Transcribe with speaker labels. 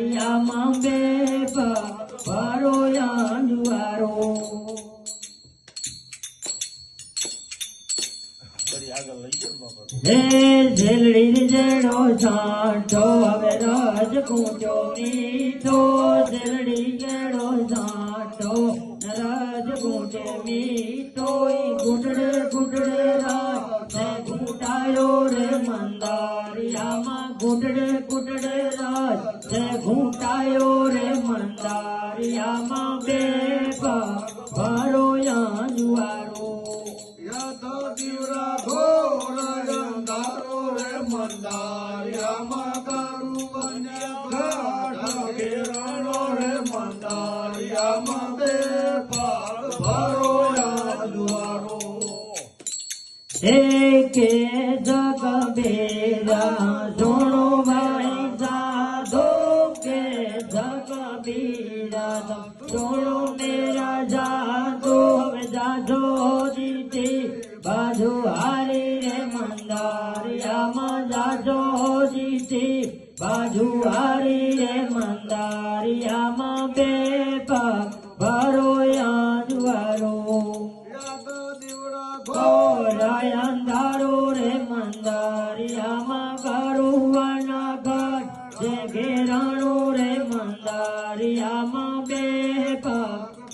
Speaker 1: મંદારિયામાં બે ભરો યાંજવારો હે ઝેલડી જેડો સાંઠો હવે રજ કૂટો મીઠો ઝેલડી જેડો સાંઠો રજ કૂટે મીઠો ઘૂંટડે ઘૂંટડે રાજ ઘૂંટાયો રે મંદારિયામાં ઘૂંટડે ઘૂંટડે રાજ ઘૂંટાયો રે મંદારિયામાં બે ભરો યાંજવારો
Speaker 2: દીવરા ઘોર અંધારો રે મંદારિયામાં તારું અન્ય ગાઢ ઘેરાણો રે મંદારિયામાં બે ભરો યાંજવારો
Speaker 1: એકે જગ બેરા સોણો ભાઈ સાધો કે જગ બેરા સોણો મેરા જાદો હવે જાદો જીતે બાજુ હારી રે મંદારિયામાં જાદો જીતે બાજુ હારી રે મંદારિયામાં બે